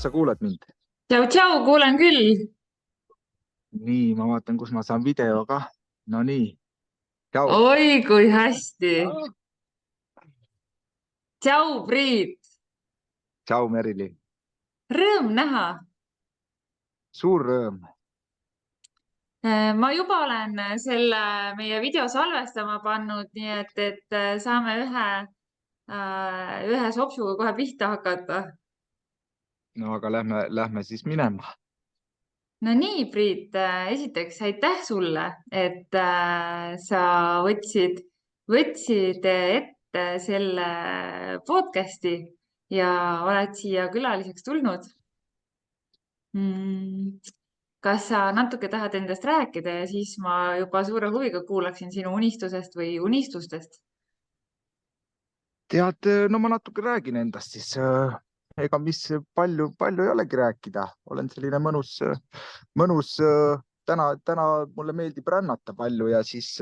Kas sa kuulad mind? Tšau, tšau, kuulen küll. Nii, ma vaatan, kus ma saan video ka. No nii, tšau. Oi, kui hästi. Tšau, Priit. Tšau, Merili. Rõõm näha. Suur rõõm. Ma juba olen selle meie video salvestama pannud, nii et saame ühe sopsuga kohe pihta hakata. No aga lähme siis minema. No nii, Priit, esiteks aitäh sulle, et sa võtsid ette selle podcasti ja oled siia külaliseks tulnud. Mm, Kas sa natuke tahad endast rääkida ja siis ma juba suure huviga kuulaksin sinu unistusest või unistustest? Tead, no ma natuke räägin endast siis. Ega mis palju ei olegi rääkida. Olen selline mõnus. Täna mulle meeldib rännata palju ja siis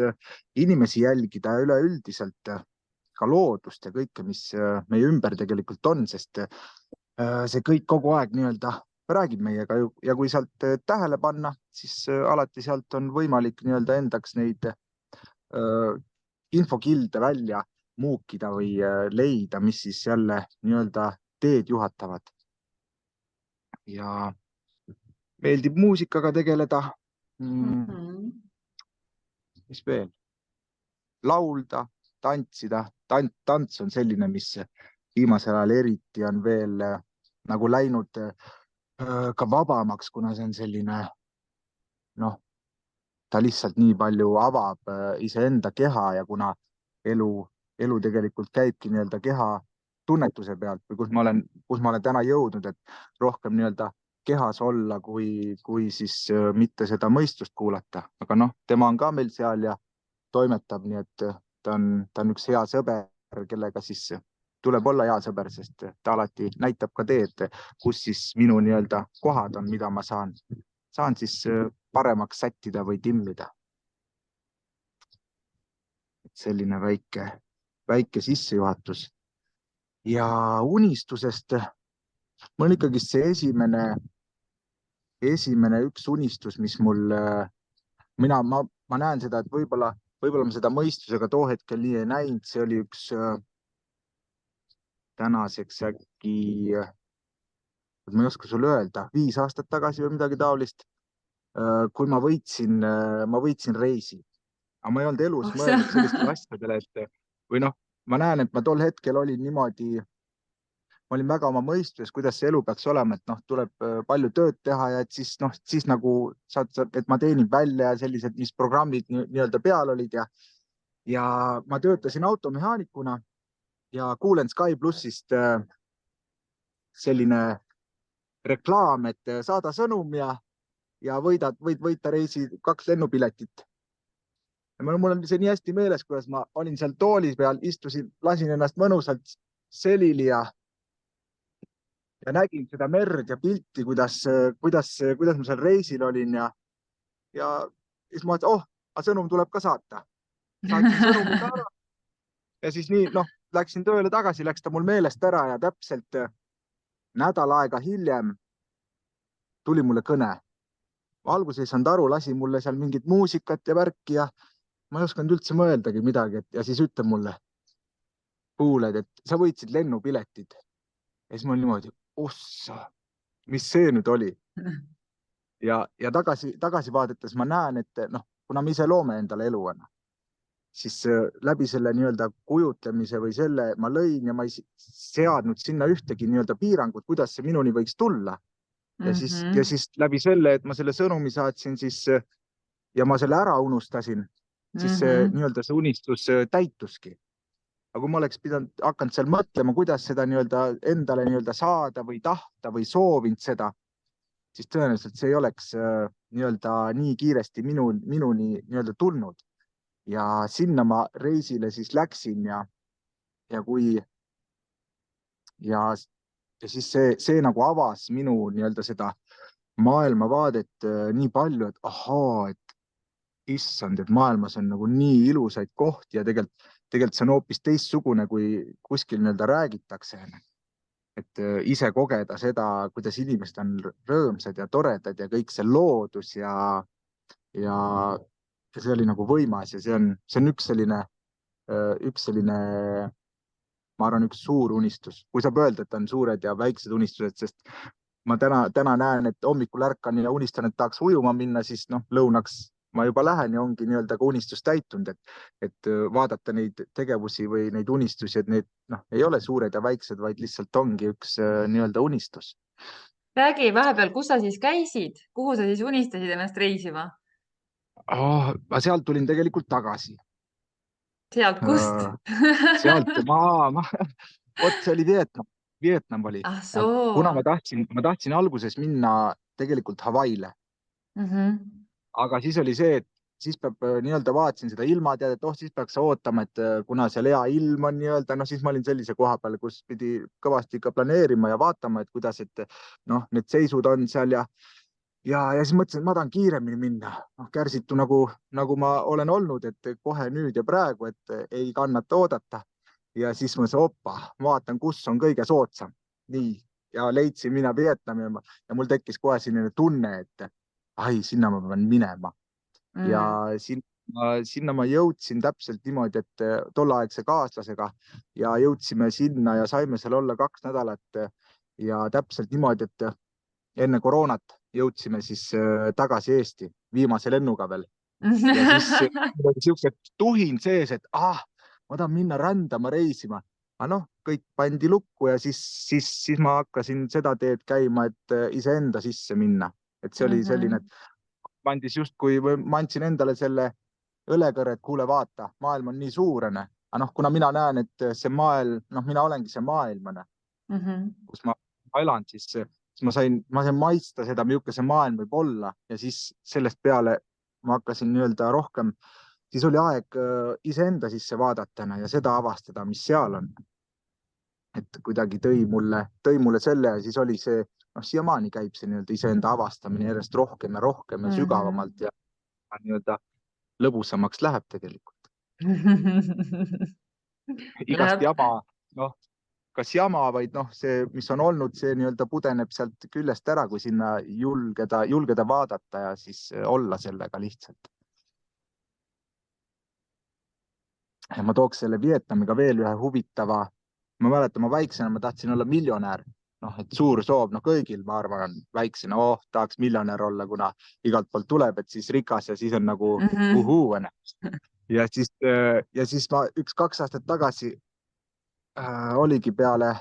inimesi jälgida ja üleüldiselt ka loodust ja kõike, mis meie ümber tegelikult on, sest see kõik kogu aeg nii-öelda räägib meiega ja kui sealt tähele panna, siis alati sealt on võimalik nii-öelda endaks neid infokilde välja muukida või leida, mis siis jälle nii-öelda teed juhatavad. Ja meeldib muusikaga tegeleda. Mhm. Mis veel? Laulda, tantsida. Tants on selline, mis viimasel ajal eriti on veel nagu läinud ka vabamaks, kuna see on selline, noh, ta lihtsalt nii palju avab iseenda keha ja kuna elu tegelikult käibki nii-öelda keha tunnetuse pealt või kus ma olen täna jõudnud, et rohkem nii-öelda kehas olla, kui siis mitte seda mõistust kuulata. Aga noh, tema on ka meil seal ja toimetab, nii et ta on üks hea sõber, kellega siis tuleb olla hea sõber, sest ta alati näitab ka teed, kus siis minu nii-öelda kohad on, mida ma saan siis paremaks sättida või timmida. Selline väike sissejuhatus. Ja unistusest, mul on ikkagi see esimene üks unistus, mis mul, ma näen seda, et võib-olla ma seda mõistusega too hetkel nii ei näinud, see oli üks tänaseks äkki, ma ei oska sulle öelda, 5 aastat tagasi või midagi taolist, kui ma võitsin reisi. Aga ma ei olnud elus Oh, mõelnud sellistele asjadele, et või noh, ma näen, et ma tol hetkel olin niimoodi, ma olin väga oma mõistuses, kuidas see elu peaks olema, et noh, tuleb palju tööd teha ja et siis nagu et ma teenin välja ja sellised, mis programmid nii-öelda peal olid ja ma töötasin automehaanikuna ja kuulen Sky plussist selline reklaam, et saada sõnum ja võid võita reisi 2 lennupiletit. Mul on see nii hästi meeles, kuidas ma olin seal tooli peal, istusin, lasin ennast mõnusalt selili ja nägin seda merd ja pilti, kuidas ma seal reisil olin ja siis ma mõtlesin, sõnum tuleb ka saata. Saatsin sõnumi ka ära ja siis nii, noh, läksin tööle tagasi, läks ta mul meelest ära ja täpselt nädal aega hiljem tuli mulle kõne. Alguses ei saanud aru, lasi mulle seal mingit muusikat ja värki ja ma ei osanud üldse mõeldagi midagi ja siis ütleb mulle, kuuled, et sa võitsid lennupiletid. Ja siis ma olin niimoodi, ossa, mis see nüüd oli? Ja tagasi vaadates ma näen, et noh, kuna me ise loome endale elu, siis läbi selle nii-öelda kujutlemise või selle ma lõin ja ma ei seadnud sinna ühtegi nii-öelda piirangut, kuidas see minuni võiks tulla. Ja siis läbi selle, et ma selle sõnumi saatsin siis ja ma selle ära unustasin, siis see nii-öelda see unistus täituski. Aga kui ma oleks hakanud seal mõtlema, kuidas seda nii-öelda endale nii-öelda saada või tahta või soovinud seda, siis tõenäoliselt see ei oleks nii-öelda nii kiiresti minuni nii-öelda tulnud. Ja sinna ma reisile siis läksin ja siis see nagu avas minu nii-öelda seda maailmavaadet nii palju, et ahaa, et issand, et maailmas on nagu nii ilusaid kohti ja tegelikult see on hoopis teistsugune, kui kuskil nii-öelda räägitakse. et ise kogeda seda, kuidas inimesed on rõõmsad ja toredad ja kõik see loodus ja see oli nagu võimas ja see on üks selline, ma arvan, üks suur unistus, kui saab öelda, et on suured ja väiksed unistused, sest ma täna näen, et hommikul ärkan ja unistan, et tahaks ujuma minna, siis noh, lõunaks ma juba lähen ja ongi nii-öelda ka unistus täitunud, et vaadata neid tegevusi või neid unistusi, et need noh, ei ole suured ja väiksed, vaid lihtsalt ongi üks nii-öelda unistus. Räägi vahepeal, kus sa siis käisid, kuhu sa siis unistasid ennast reisima? Ma sealt tulin tegelikult tagasi. Sealt kust? Sealt vot see oli Vietnam oli Ah ja kuna soo. ma tahtsin alguses minna tegelikult Hawaii'le, aga siis oli see, et siis peab nii-öelda vaatasin seda ilmateadet, siis peaks ootama, et kuna seal hea ilm on nii-öelda, noh siis ma olin sellise koha peal, kus pidi kõvasti ikka planeerima ja vaatama, et kuidas, et noh, need seisud on seal ja siis mõtlesin, et ma tahan kiiremini minna, noh kärsitu nagu ma olen olnud, et kohe nüüd ja praegu, et ei kannata oodata. Ja siis ma ütlesin, opa, vaatan, kus on kõige soodsam. Nii, ja leidsin mina Vietnami ja mul tekkis kohe selline tunne, et ai, sinna ma pean minema. Ja sinna ma jõudsin täpselt niimoodi, et tolleaegse kaaslasega ja jõudsime sinna ja saime seal olla 2 nädalat ja täpselt niimoodi, et enne koroonat jõudsime siis tagasi Eesti viimase lennuga veel. Ja siis oli siuksed tuhin sees, et ma tahan minna rändama, reisima. Aga noh, kõik pandi lukku ja siis ma hakkasin seda teed käima, et iseenda sisse minna. Et see oli selline, et ma andsin endale selle õlekõrre, et kuule, vaata, maailm on nii suurene. Aga noh, kuna mina näen, et see maailm, noh, mina olengi see maailmane, kus ma elan, siis ma sain maitsta seda, milline see maailm võib olla ja siis sellest peale ma hakkasin nii-öelda rohkem, siis oli aeg iseenda sisse vaadata ja seda avastada, mis seal on. Et kuidagi tõi mulle selle ja siis oli see, noh, siiamaani käib see nii-öelda iseenda avastamine järjest rohkem ja sügavamalt ja nii-öelda lõbusamaks läheb tegelikult. Igast Läheb. jama, noh, kas jama, vaid noh, see, mis on olnud, see nii-öelda pudeneb sealt küljest ära, kui sinna julgeda vaadata ja siis olla sellega lihtsalt. Ja ma tooks selle Vietnamiga veel ühe huvitava, ma mäletan, ma väiksena, ma tahtsin olla miljonär, noh, et suur soov, noh, kõigil, ma arvan, väiksena, tahaks miljonär olla, kuna igalt poolt tuleb, et siis rikas ja siis on nagu uhuu. Ja siis ma 1-2 aastat tagasi oligi peale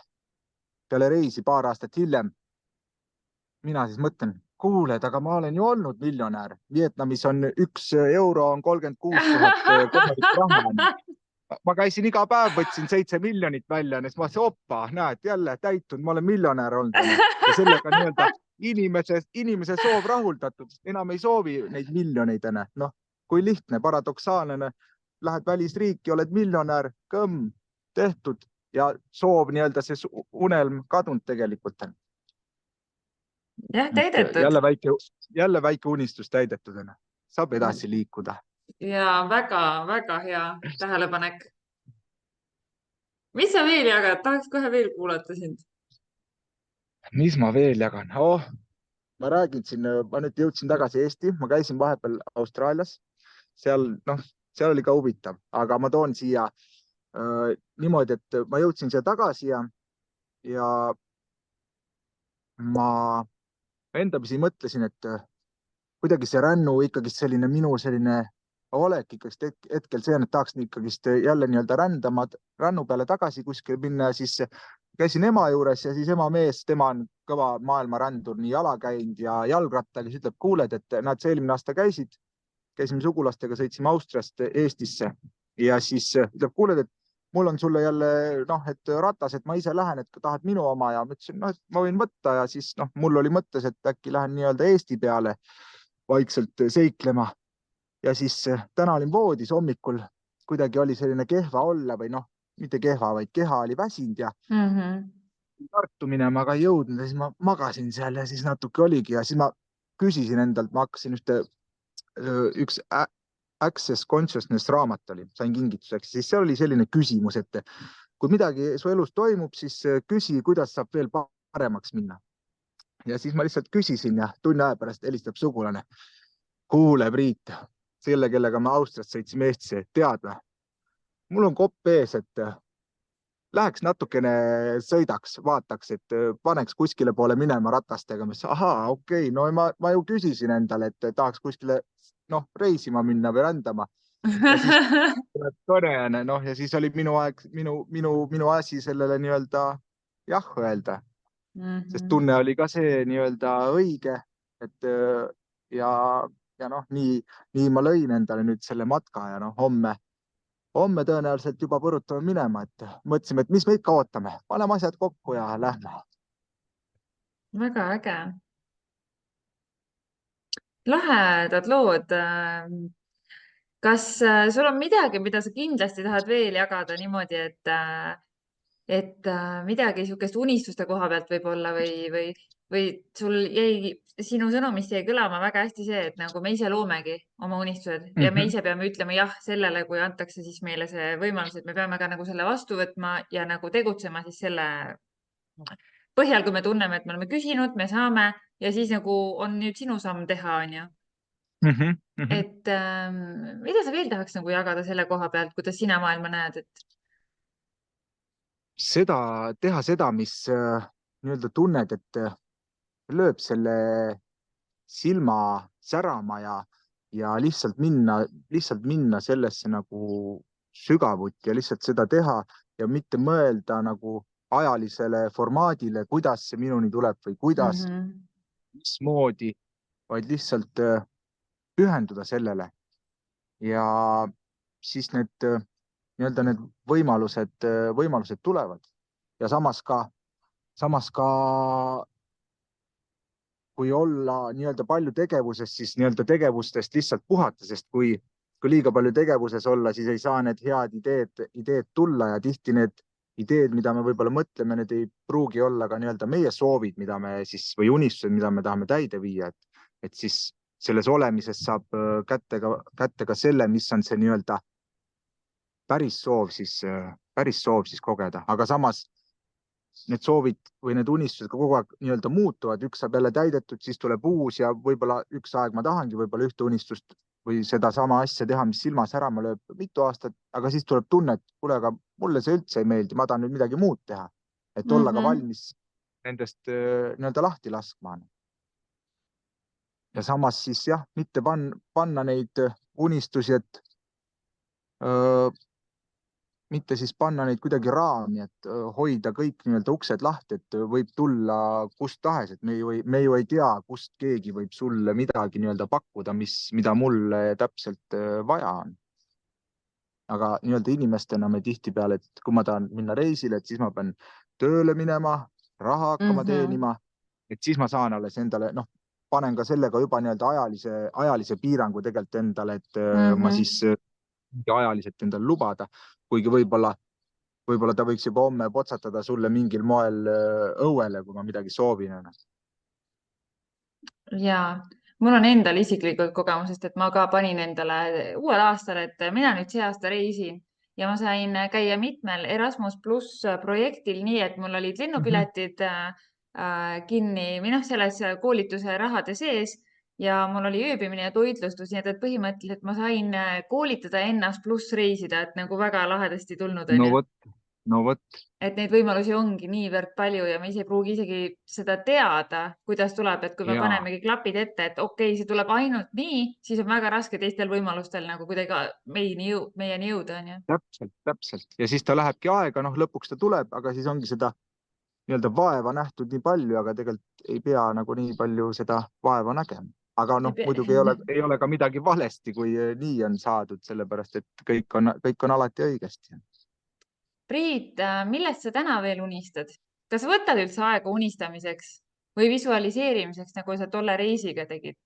reisi 2 aastat hiljem. Mina siis mõtlen, kuuled, aga ma olen ju olnud miljonär. Vietnamis on 1 euro on 36 000 kohalikku raha. Ma käisin iga päev, võtsin 7 miljonit välja, siis ma ütlesin, opa, näed, jälle täitunud, ma olen miljonär olnud. Ja sellega nii-öelda inimese soov rahuldatud, enam ei soovi neid miljoneid. Noh, kui lihtne, paradoksaalne, lähed välisriiki, oled miljonär, tehtud ja soov nii-öelda see unelm kadunud tegelikult. Jah, täidetud. Jälle väike unistus täidetud. Saab edasi liikuda. Ja väga-väga hea tähelepanek. Mis sa veel jagad? Tahaks kohe veel kuulata sind. Mis ma veel jagan? Ma räägin siin, ma nüüd jõudsin tagasi Eesti, ma käisin vahepeal Austraalias. Seal oli ka huvitav, aga ma toon siia niimoodi, et ma jõudsin siia tagasi ja ma endapisi mõtlesin, et kuidagi see rännu ikkagi selline minu selline olek ikkagi hetkel see on, et tahaks ikkagi jälle nii-öelda rännu peale tagasi kuskil minna ja siis käisin ema juures ja siis ema mees, tema on kõva maailmarändur, nii jala käinud ja jalgrattaga, siis ütleb, kuuled, et näed, sa eelmine aasta käisime sugulastega, sõitsime Austriast Eestisse ja siis ütleb, kuuled, et mul on sulle jälle, et ratas, et ma ise lähen, et tahad minu oma ja ma ütlesin, et ma võin võtta ja siis mul oli mõttes, et äkki lähen nii-öelda Eesti peale vaikselt seiklema. Ja siis täna olin voodis hommikul, kuidagi oli selline kehva olla või mitte kehva, vaid keha oli väsinud ja Tartu minema aga ei jõudnud ja siis ma magasin seal ja siis natuke oligi ja siis ma küsisin endalt, ma hakkasin üks Access Consciousness raamat oli, sain kingituseks, siis seal oli selline küsimus, et kui midagi su elus toimub, siis küsi, kuidas saab veel paremaks minna. Ja siis ma lihtsalt küsisin ja tunni aja pärast helistab sugulane. Kuule, Priit, selle, kellega me Austriast sõitsime Eestisse, tead või? Mul on kopp ees, et läheks natukene sõidaks, vaataks, et paneks kuskile poole minema ratastega. Ma ütlesin, ahaa, okei, no ma ju küsisin endale, et tahaks kuskile reisima minna või rändama. Ja siis tuleb tore, ja siis oli minu aeg, minu asi sellele nii-öelda jah öelda, sest tunne oli ka see nii-öelda õige, et ja nii ma lõin endale nüüd selle matka ja homme tõenäoliselt juba põrutame minema, et mõtlesime, et mis me ikka ootame, paneme asjad kokku ja lähme. Väga äge. Lahedad lood. Kas sul on midagi, mida sa kindlasti tahad veel jagada niimoodi, et midagi niisugust unistuste koha pealt võib-olla või sul jäi, sinu sõnumist jäi kõlama väga hästi see, et nagu me ise loomegi oma unistused ja me ise peame ütlema jah sellele, kui antakse siis meile see võimalus, et me peame ka nagu selle vastu võtma ja nagu tegutsema siis selle põhjal, kui me tunneme, et me oleme küsinud, me saame ja siis nagu on nüüd sinu samm teha, on ju. Et mida sa veel tahaks nagu jagada selle koha pealt, kuidas sina maailma näed, et teha seda, mis nii-öelda tunned, et lööb selle silma särama ja lihtsalt minna sellesse nagu sügavuti ja lihtsalt seda teha ja mitte mõelda nagu ajalisele formaadile, kuidas see minuni tuleb või kuidas, mismoodi, vaid lihtsalt pühenduda sellele. Ja siis need võimalused tulevad ja samas ka kui olla nii-öelda palju tegevuses, siis nii-öelda tegevustest lihtsalt puhata, sest kui liiga palju tegevuses olla, siis ei saa need head ideed tulla ja tihti need ideed, mida me võib-olla mõtleme, need ei pruugi olla ka nii-öelda meie soovid, mida me siis või unistused, mida me tahame täide viia, et siis selles olemises saab kätte ka selle, mis on see nii-öelda päris soov siis kogeda, aga samas need soovid või need unistused ka kogu aeg nii-öelda muutuvad, üks saab jälle täidetud, siis tuleb uus ja võib-olla üks aeg ma tahangi võib-olla ühte unistust või sedasama asja teha, mis silma särama lööb mitu aastat, aga siis tuleb tunne, et kuule, aga mulle see üldse ei meeldi, ma tahan nüüd midagi muud teha, et olla ka valmis nendest nii-öelda lahti laskma. Ja samas siis jah, mitte panna neid unistusi, et mitte siis panna neid kuidagi raami, et hoida kõik nii-öelda uksed lahti, et võib tulla kust tahes, et me ju ei tea, kust keegi võib sulle midagi nii-öelda pakkuda, mida mulle täpselt vaja on. Aga nii-öelda inimestena me tihtipeale, et kui ma tahan minna reisile, et siis ma pean tööle minema, raha hakkama teenima, et siis ma saan alles endale, panen ka sellega juba nii-öelda ajalise piirangu tegelikult endale, et ma siis ajaliselt endale lubada, kuigi võib-olla ta võiks juba homme potsatada sulle mingil moel õuele, kui ma midagi soovin. Jaa, mul on endal isiklikult kogemusest, et ma ka panin endale uuel aastal, et mina nüüd see aasta reisin ja ma sain käia mitmel Erasmus pluss projektil nii, et mul olid lennupiletid kinni või selles koolituse rahade sees ja mul oli ööbimine ja toitlustus, nii et põhimõtteliselt ma sain koolitada ennast pluss reisida, et nagu väga lahedasti tulnud on. No vot. Et neid võimalusi ongi niivõrd palju ja me ise ei pruugi isegi seda teada, kuidas tuleb, et kui me panemegi klapid ette, et okei, see tuleb ainult nii, siis on väga raske teistel võimalustel nagu kuidagi meieni jõuda. Täpselt. Ja siis ta lähebki aega, lõpuks ta tuleb, aga siis ongi seda nii-öelda vaeva nähtud nii palju, aga tegelikult ei pea nagu nii palju seda vaeva nägema. Aga muidugi ei ole ka midagi valesti, kui nii on saadud, sellepärast et kõik on alati õigesti. Priit, millest sa täna veel unistad? Kas sa võtad üldse aega unistamiseks või visualiseerimiseks, nagu sa tolle reisiga tegid?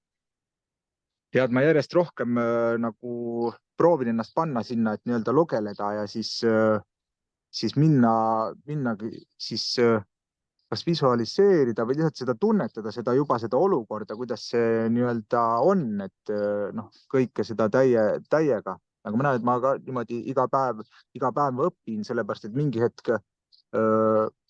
Tead, ma järjest rohkem nagu proovin ennast panna sinna, et nii-öelda lugeleda ja siis minnagi siis kas visualiseerida või lihtsalt seda tunnetada, seda olukorda, kuidas see nii-öelda on, et kõike seda täiega. aga ma näen, et ma ka niimoodi iga päev õpin, sellepärast et mingi hetk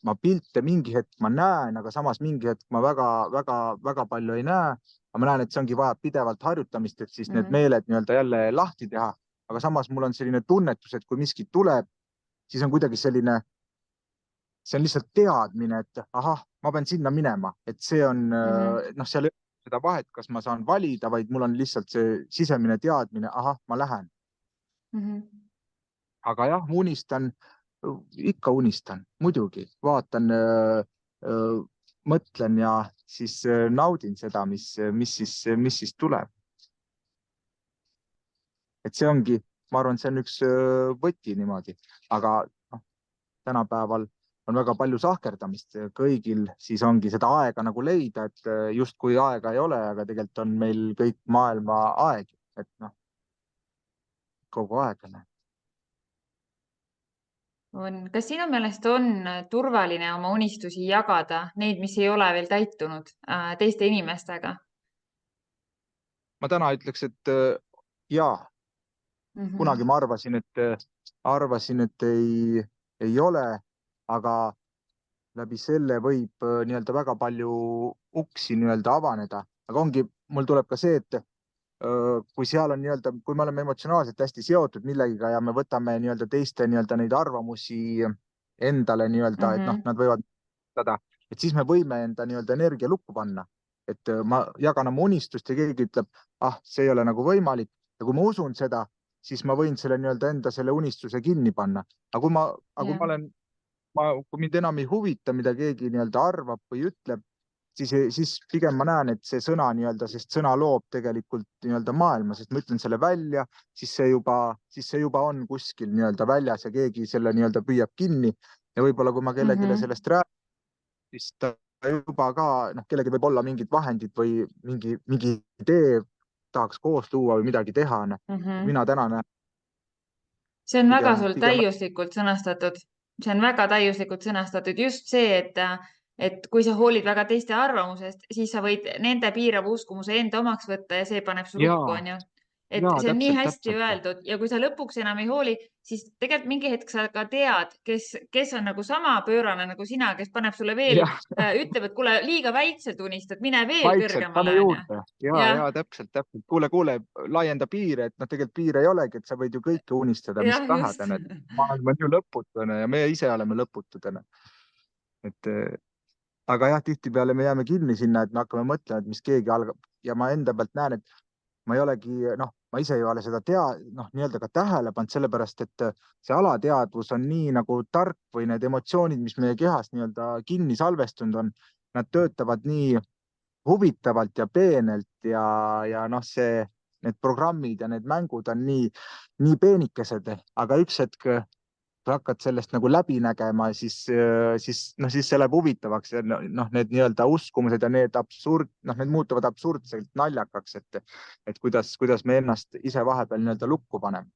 ma pilte mingi hetk ma näen, aga samas mingi hetk ma väga palju ei näe. Aga ma näen, et see ongi vaja pidevalt harjutamist, et siis need meeled nii-öelda jälle lahti teha. Aga samas mul on selline tunnetus, et kui miski tuleb, siis on kuidagi selline, see on lihtsalt teadmine, et ahah, ma pean sinna minema, et see on, noh, seal ei ole seda vahet, kas ma saan valida, vaid mul on lihtsalt see sisemine teadmine, ahah, ma lähen. Aga jah, ikka unistan, muidugi, vaatan, mõtlen ja siis naudin seda, mis siis tuleb. Et see ongi, ma arvan, see on üks võti niimoodi, aga noh, tänapäeval on väga palju sahkerdamist kõigil, siis ongi seda aega nagu leida, et justkui aega ei ole, aga tegelikult on meil kõik maailma aeg, et noh, kogu aeg on. Kas sinu meelest on turvaline oma unistusi jagada, neid, mis ei ole veel täitunud, teiste inimestega? Ma täna ütleks, et jaa, kunagi ma arvasin, et ei ole, aga läbi selle võib nii-öelda väga palju uksi nii-öelda avaneda, aga ongi, mul tuleb ka see, et kui seal on nii-öelda, kui me oleme emotsionaalselt hästi seotud millegiga ja me võtame nii-öelda teiste nii-öelda neid arvamusi endale nii-öelda, et noh, nad võivad mõjutada, et siis me võime enda nii-öelda energia lukku panna. Et ma jagan oma unistust ja keegi ütleb, ah, see ei ole nagu võimalik. Ja kui ma usun seda, siis ma võin selle nii-öelda enda selle unistuse kinni panna. Aga kui mind enam ei huvita, mida keegi nii-öelda arvab või ütleb, siis pigem ma näen, et see sõna nii-öelda, sest sõna loob tegelikult nii-öelda maailma, sest ma ütlen selle välja, siis see juba on kuskil nii-öelda väljas ja keegi selle nii-öelda püüab kinni. Ja võib-olla kui ma kellelegi sellest räägin, siis ta juba ka, noh, kellelgi võib olla mingid vahendid või mingi idee tahaks koos luua või midagi teha. Mina täna näen. See on väga sul täiuslikult sõnastatud. See on väga täiuslikult sõnastatud. Just see, et kui sa hoolid väga teiste arvamusest, siis sa võid nende piirava uskumuse enda omaks võtta ja see paneb su lukku, on ju. Et see on nii hästi öeldud ja kui sa lõpuks enam ei hooli, siis tegelikult mingi hetk sa ka tead, kes on nagu sama pöörane nagu sina, kes paneb sulle veel, ütleb, et kuule, liiga väikselt unistad, mine veel kõrgemale. Ja, täpselt. Kuule, laienda piire, et tegelikult piire ei olegi, et sa võid ju kõike unistada, mis tahad. Maailm on ju lõputune ja me ise oleme lõputudena. Aga jah, tihtipeale me jääme kinni sinna, et me hakkame mõtlema, et mis keegi algab ja ma enda pealt näen, et ma ei olegi, noh, ma ise ei ole seda nii-öelda ka tähele pannud, sellepärast et see alateadvus on nii nagu tark või need emotsioonid, mis meie kehas nii-öelda kinni salvestunud on, nad töötavad nii huvitavalt ja peenelt ja noh, need programmid ja need mängud on nii peenikesed, aga üks hetk kui hakkad sellest nagu läbi nägema, siis see läheb huvitavaks ja noh, need nii-öelda uskumused ja need need muutuvad absurdselt naljakaks, et kuidas me ennast ise vahepeal nii-öelda lukku paneme.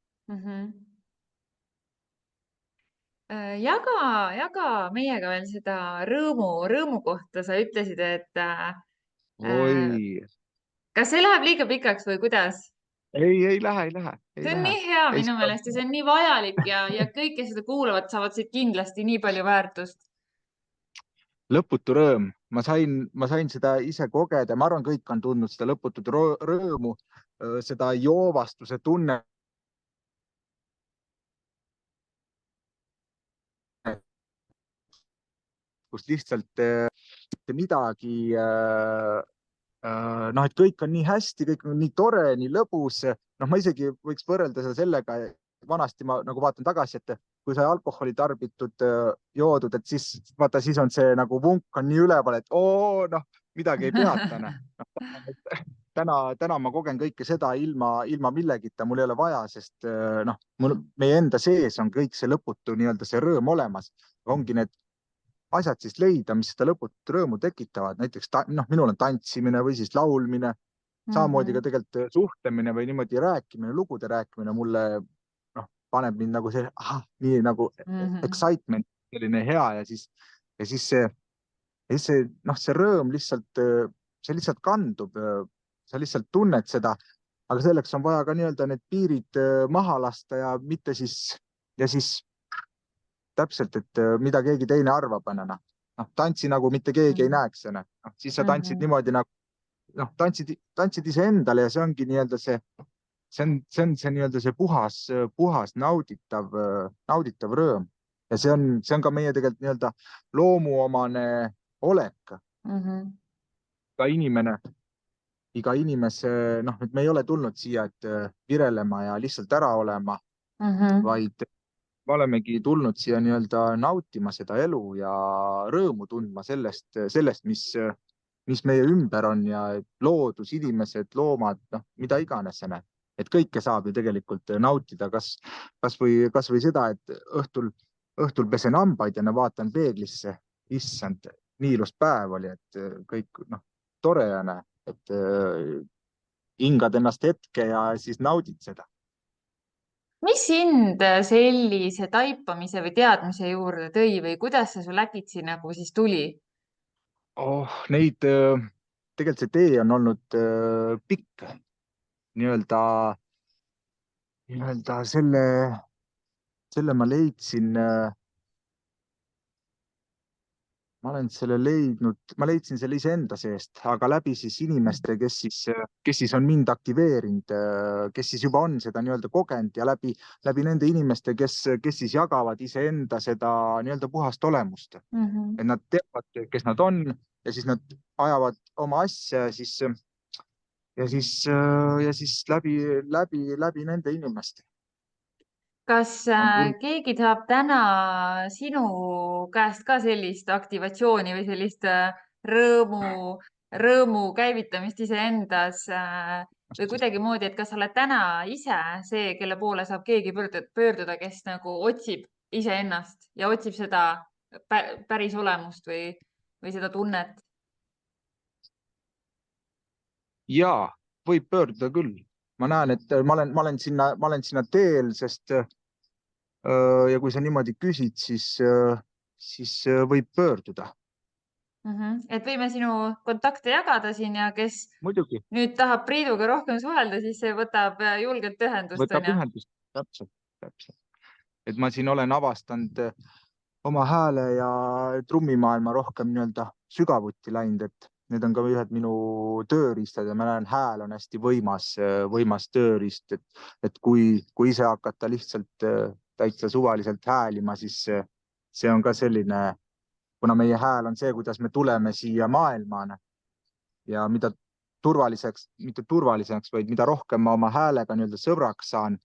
Jaga meiega veel seda rõõmu kohta. Sa ütlesid, et kas see läheb liiga pikaks või kuidas? Ei lähe. See on nii hea minu meelest ja see on nii vajalik ja kõik, kes seda kuulavad, saavad siit kindlasti nii palju väärtust. Lõputu rõõm. Ma sain seda ise kogeda. Ma arvan, kõik on tundnud seda lõputut rõõmu, seda joovastuse tunne. Kus lihtsalt midagi, noh, et kõik on nii hästi, kõik on nii tore, nii lõbus. Noh, ma isegi võiks võrrelda seda sellega, vanasti ma nagu vaatan tagasi, et kui sai alkoholi tarbitud, joodud, et siis vaata, siis on see nagu vunk on nii üleval, et noh, midagi ei peata. Täna ma kogen kõike seda ilma millegita, mul ei ole vaja, sest noh, meie enda sees on kõik see lõputu nii-öelda see rõõm olemas. Ongi need asjad siis leida, mis seda lõputut rõõmu tekitavad. Näiteks minul on tantsimine või siis laulmine, samamoodi ka tegelikult suhtlemine või niimoodi rääkimine, lugude rääkimine mulle paneb mind nagu see, nii nagu excitement, selline hea ja siis see rõõm lihtsalt, see lihtsalt kandub, sa lihtsalt tunned seda aga selleks on vaja ka nii-öelda need piirid maha lasta ja mitte ja siis täpselt, et mida keegi teine arvab, noh, tantsi nagu mitte keegi ei näeks, noh, siis sa tantsid Mhm. niimoodi nagu, noh, tantsid iseendale ja see ongi nii-öelda see nii-öelda see puhas nauditav rõõm. Ja see on ka meie tegelikult nii-öelda loomuomane olek. Mhm. Ka iga inimese, noh, et me ei ole tulnud siia, et virelema ja lihtsalt ära olema, Mhm. vaid me olemegi tulnud siia nii-öelda nautima seda elu ja rõõmu tundma sellest, mis meie ümber on ja loodus, inimesed, loomad, noh, mida iganes. Et kõike saab ju tegelikult nautida, kas või seda, et õhtul pesen hambaid ja vaatan peeglisse. Issand, nii ilus päev oli, et kõik, noh, tore on, et hingad ennast hetke ja siis naudid seda. Mis sind sellise taipamise või teadmise juurde tõi või kuidas see sul äkitsi nagu siis tuli? Oh, tegelikult see tee on olnud pikk, nii-öelda, nii-öelda selle ma leidsin selle iseenda seest, aga läbi siis inimeste, kes siis on mind aktiveerinud, kes siis juba on seda nii-öelda kogenud ja läbi nende inimeste, kes siis jagavad iseenda seda nii-öelda puhast olemust. Mhm. Et nad teavad, kes nad on ja siis nad ajavad oma asja ja siis läbi nende inimeste Kas on tulnud. keegi tahab täna sinu käest ka sellist aktivatsiooni või sellist rõõmu käivitamist iseendas või kuidagimoodi, et kas sa oled täna ise see, kelle poole saab keegi pöörduda, kes nagu otsib iseennast ja otsib seda päris olemust või seda tunnet? Jaa, võib pöörduda küll. Ma näen, et ma olen sinna teel, sest ja kui sa niimoodi küsid, siis võib pöörduda. Et võime sinu kontakte jagada siin ja kes Muidugi, nüüd tahab Priiduga rohkem suhelda, siis see võtab julgelt ühendust, võtab onju. ühendust. Täpselt. Et ma siin olen avastanud oma hääle ja trummimaailma rohkem nii-öelda sügavuti läinud, et need on ka ühed minu tööriistad ja ma näen, hääl on hästi võimas tööriist, et kui ise hakata lihtsalt täitsa suvaliselt häälima, siis see on ka selline, kuna meie hääl on see, kuidas me tuleme siia maailma ja mida mitte turvaliseks, vaid mida rohkem ma oma häälega nii-öelda sõbraks saan,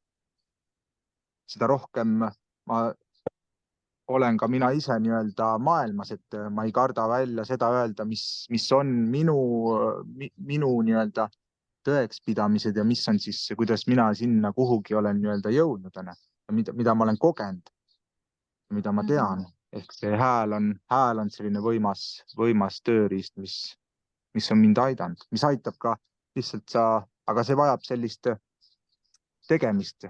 seda rohkem ma olen ka mina ise nii-öelda maailmas, et ma ei karda välja seda öelda, mis on minu nii-öelda tõekspidamised ja mis on siis, kuidas mina sinna kuhugi olen nii-öelda jõudnud, mida ma olen kogenud, mida ma tean. Ehk see hääl on selline võimas tööriist, mis on mind aidanud, mis aitab ka lihtsalt aga see vajab sellist tegemist,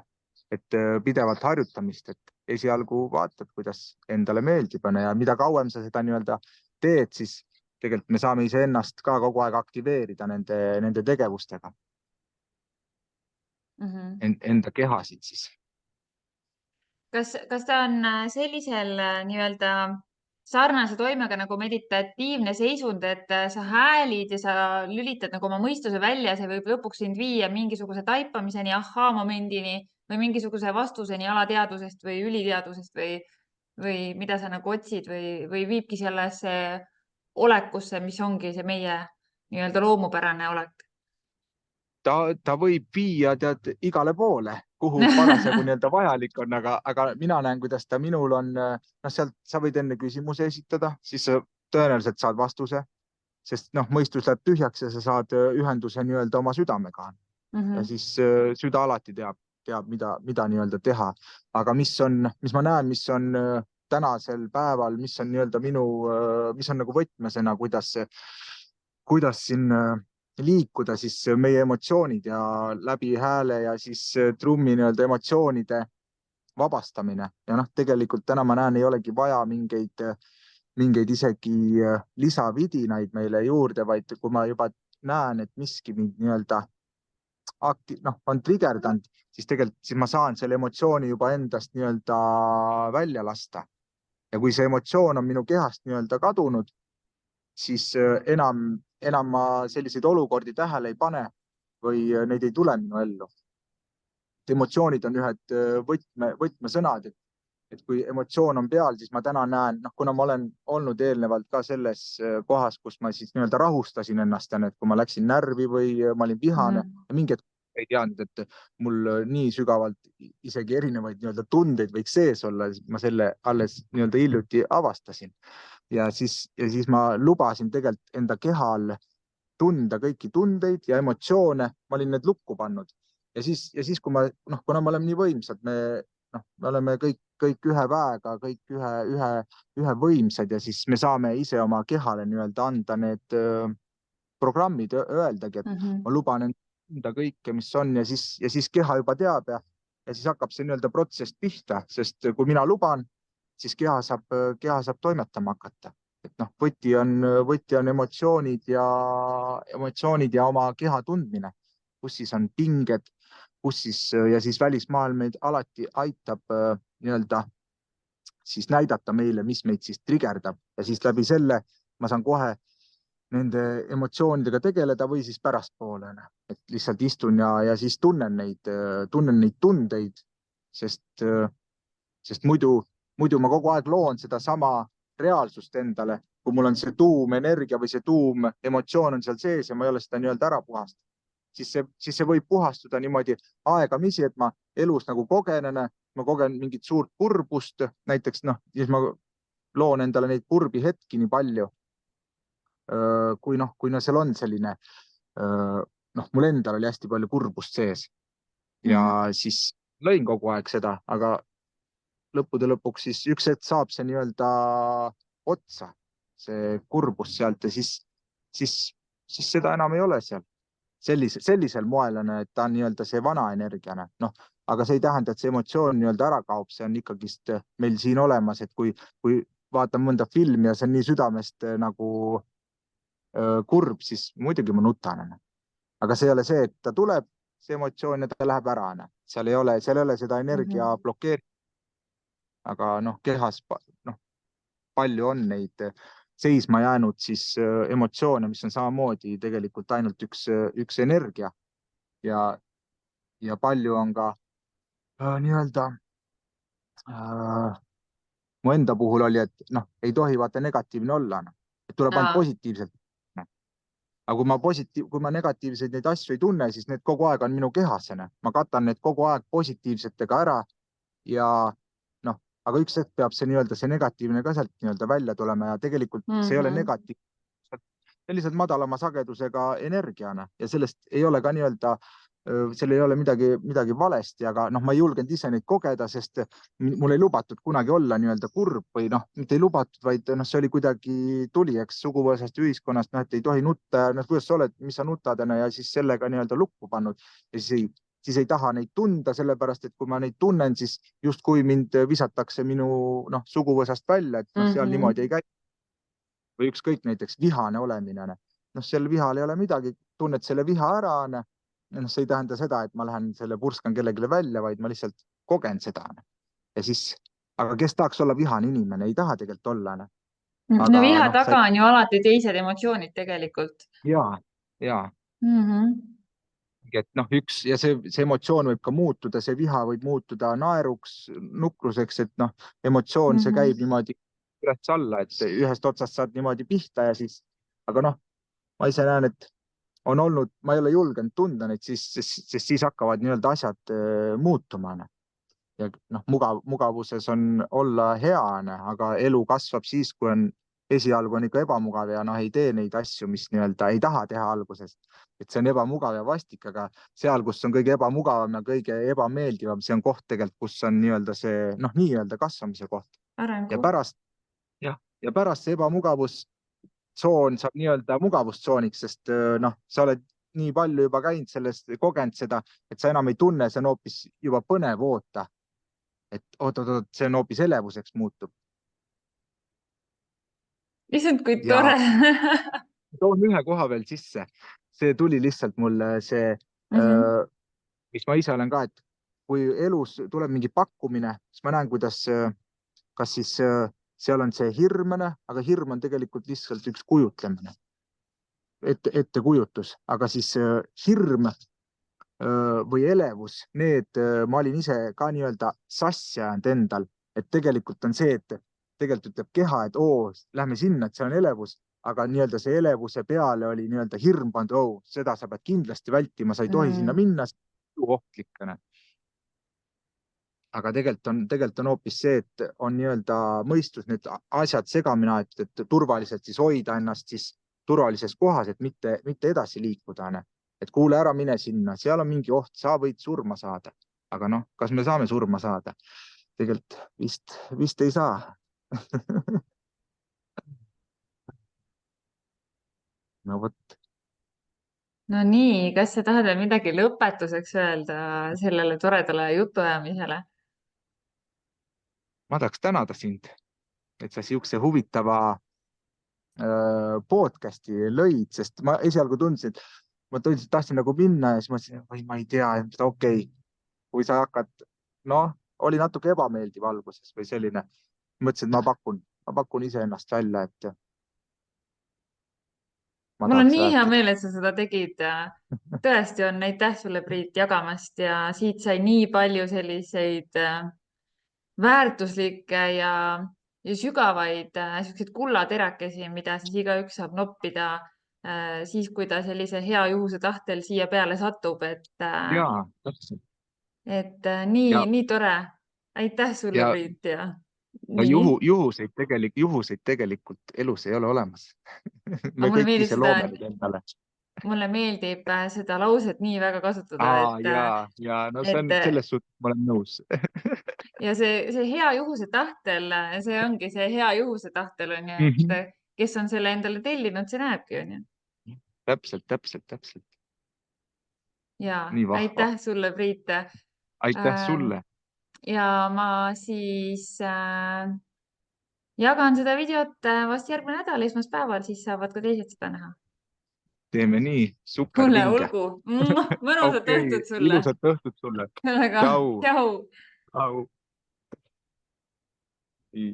et pidevat harjutamist, et esialgu vaatad, kuidas endale meeldib ja mida kauem sa seda nii-öelda teed, siis tegelikult me saame iseennast ka kogu aeg aktiveerida nende tegevustega, enda kehasid siis. Kas ta on sellisel nii-öelda sarnase toimega nagu meditatiivne seisund, et sa häälid ja sa lülitad nagu oma mõistuse välja, see võib lõpuks sind viia mingisuguse taipamiseni, ahhaa-momendini või mingisuguse vastuseni alateadvusest või üliteadvusest või mida sa nagu otsid või viibki sellesse olekusse, mis ongi see meie nii-öelda loomupärane olek? Ta võib viia tead igale poole, kuhu parasjagu nii-öelda vajalik on, aga mina näen, kuidas ta minul on, noh, sealt sa võid enne küsimuse esitada, siis sa tõenäoliselt saad vastuse, sest noh, mõistus läheb tühjaks ja sa saad ühenduse nii-öelda oma südamega ja siis süda alati teab, mida nii-öelda teha. Aga mis ma näen, mis on tänasel päeval, mis on nii-öelda mis on nagu võtmesena, kuidas siin liikuda, siis meie emotsioonid ja läbi hääle ja siis trummi nii-öelda emotsioonide vabastamine. Ja noh, tegelikult täna ma näen, ei olegi vaja mingeid isegi lisavidinaid meile juurde, vaid kui ma juba näen, et miski mind nii-öelda on trigerdanud, siis tegelikult siis ma saan selle emotsiooni juba endast nii-öelda välja lasta. Ja kui see emotsioon on minu kehast nii-öelda kadunud, siis enam ma selliseid olukordi tähele ei pane või neid ei tule minu ellu. Emotsioonid on ühed võtmesõnad, et kui emotsioon on peal, siis ma täna näen, kuna ma olen olnud eelnevalt ka selles kohas, kus ma siis nii-öelda rahustasin ennast, et kui ma läksin närvi või ma olin vihane ja mingi hetk ei teadnud, et mul nii sügavalt isegi erinevaid nii-öelda tundeid võiks sees olla, ma selle alles nii-öelda hiljuti avastasin. Ja siis ma lubasin tegelikult enda kehal tunda kõiki tundeid ja emotsioone, ma olin need lukku pannud. Ja siis kui kuna me oleme nii võimsad, me oleme kõik ühe väega, kõik ühe võimsad ja siis me saame ise oma kehale nii-öelda anda need programmid, öeldagi, et ma luban enda kõike, mis on ja siis keha juba teab ja siis hakkab see nii-öelda protsess pihta, sest kui mina luban, siis keha saab toimetama hakata. Et võti on emotsioonid ja oma keha tundmine, kus siis on pinged, ja siis välismaailm meid alati aitab nii-öelda siis näidata meile, mis meid siis trigerdab ja siis läbi selle ma saan kohe nende emotsioonidega tegeleda või siis pärastpoole, et lihtsalt istun ja siis tunnen neid tundeid, sest muidu ma kogu aeg loon sedasama reaalsust endale, kui mul on see tuumenergia või see tuumemotsioon on seal sees ja ma ei ole seda nii-öelda ära puhastanud. Siis see võib puhastuda niimoodi aegamisi, et ma elus nagu kogen mingit suurt kurbust, näiteks siis ma loon endale neid kurbi hetki nii palju, kui seal on selline, mul endal oli hästi palju kurbust sees ja siis lõin kogu aeg seda, aga lõppude lõpuks siis üks hetk saab see nii-öelda otsa, see kurbus sealt ja siis seda enam ei ole seal. Sellisel moel on, et ta on nii-öelda see vana energiana. Aga see ei tähenda, et see emotsioon nii-öelda ära kaob, see on ikkagist meil siin olemas, et kui vaatan mõnda filmi ja see on nii südamest nagu kurb, siis muidugi ma nutan. Aga see ei ole see, et ta tuleb, see emotsioon ja ta läheb ära. Seal ei ole seda energia blokeerimist. Aga kehas palju on neid seisma jäänud siis emotsioone, mis on samamoodi tegelikult ainult üks energia ja palju on ka nii-öelda mu enda puhul oli, et ei tohi vaata negatiivne olla, et tuleb ainult positiivselt. Aga kui ma negatiivseid neid asju ei tunne, siis need kogu aeg on minu kehas. Ma katan need kogu aeg positiivsetega ära ja aga üks hetk peab see nii-öelda see negatiivne ka sealt nii-öelda välja tulema ja tegelikult see ei ole negatiivne. See on lihtsalt madalama sagedusega energiana ja sellest ei ole ka nii-öelda, seal ei ole midagi valesti, aga ma ei julgenud ise neid kogeda, sest mul ei lubatud kunagi olla nii-öelda kurb või mitte ei lubatud, vaid see oli kuidagi tuli, eks suguvõsast ühiskonnast, et ei tohi nutta, kuidas sa oled, mis sa nutad ja siis sellega nii-öelda lukku pannud ja siis ei taha neid tunda, sellepärast et kui ma neid tunnen, siis justkui mind visatakse minu suguvõsast välja, et seal niimoodi ei käi. Või ükskõik näiteks vihane olemine. Seal vihal ei ole midagi, tunned selle viha ära. See ei tähenda seda, et ma lähen selle purskan kellelegi välja, vaid ma lihtsalt kogen seda. Ja siis, aga kes tahaks olla vihane inimene, ei taha tegelikult olla. Aga, viha taga on ju alati teised emotsioonid tegelikult. Ja. Et ja see emotsioon võib ka muutuda, see viha võib muutuda naeruks, nukruseks, et emotsioon, see käib niimoodi üles alla, et ühest otsast saad niimoodi pihta ja siis, aga ma ise näen, et on olnud, ma ei ole julgenud tunda neid, siis hakkavad nii-öelda asjad muutuma. Ja mugavuses on olla hea, aga elu kasvab siis, kui esialgu on ikka ebamugav ja ei tee neid asju, mis nii-öelda ei taha teha alguses. Et see on ebamugav ja vastik, aga seal, kus on kõige ebamugavam ja kõige ebameeldivam, see on koht tegelikult, kus on nii-öelda see nii-öelda kasvamise koht. Ja pärast see ebamugavustsoon saab nii-öelda mugavustsooniks, sest sa oled nii palju juba käinud sellest, kogenud seda, et sa enam ei tunne, see on hoopis juba põnev oota. Et oot, see on hoopis elevuseks muutub. Issand, kui tore. Toon ühe koha veel sisse. See tuli lihtsalt mulle see mis ma ise olen ka, et kui elus tuleb mingi pakkumine, siis ma näen, kuidas kas siis seal on see hirmene, aga hirm on tegelikult lihtsalt üks kujutlemine, ettekujutus, aga siis hirm või elevus, ma olin ise ka nii-öelda sassi ajanud endal, et tegelikult on see, et tegelikult ütleb keha, et oo, lähme sinna, et see on elevus, aga nii-öelda see elevuse peale oli nii-öelda hirm pandud, oo, seda sa pead kindlasti vältima, sa ei tohi sinna minna, see on ohtlik. Aga tegelikult on hoopis see, et on nii-öelda mõistus need asjad segamini aetud, et turvaliselt siis hoida ennast siis turvalises kohas, et mitte edasi liikuda. Et kuule ära, mine sinna, seal on mingi oht, sa võid surma saada. Aga noh, kas me saame surma saada? Tegelikult vist ei saa. No vot. No nii, kas sa tahad veel midagi lõpetuseks öelda sellele toredale jutuajamisele? Ma tahaks tänada sind, et sa siukse huvitava podcasti lõid, sest ma esialgu tundsin, tahtsin nagu minna ja siis mõtlesin, või ma ei tea, et okei, kui sa hakkad, noh, oli natuke ebameeldiv alguses või selline, mõtlesin, et ma pakun iseennast välja, et ma Mul on tahaks nii hea rääkida. meel, et sa seda tegid. Tõesti on, aitäh sulle, Priit, jagamast ja siit sai nii palju selliseid väärtuslikke ja sügavaid siukseid kullaterakesi, mida siis igaüks saab noppida siis, kui ta sellise hea juhuse tahtel siia peale satub, Jaa, täpselt. et Ja, nii tore. Aitäh sulle, ja, Priit ja ja nii. juhuseid tegelikult elus ei ole olemas. Aga Me kõik ise loome nüüd endale. mulle meeldib seda lauset nii väga kasutada, No see on, et selles suhtes ma olen nõus. ja see hea juhuse tahtel, see ongi see hea juhuse tahtel on ju, et kes on selle endale tellinud, see näebki on ju. Täpselt. Ja Nii vahva. aitäh sulle, Priit. Aitäh sulle. Ja ma siis jagan seda videot vast järgmine nädal, esmaspäeval, siis saavad ka teised seda näha. Teeme nii, super kuule, vinge. olgu. Mõnusat õhtut sulle. Ilusat õhtut sulle. Tšau. Tšau. Nii.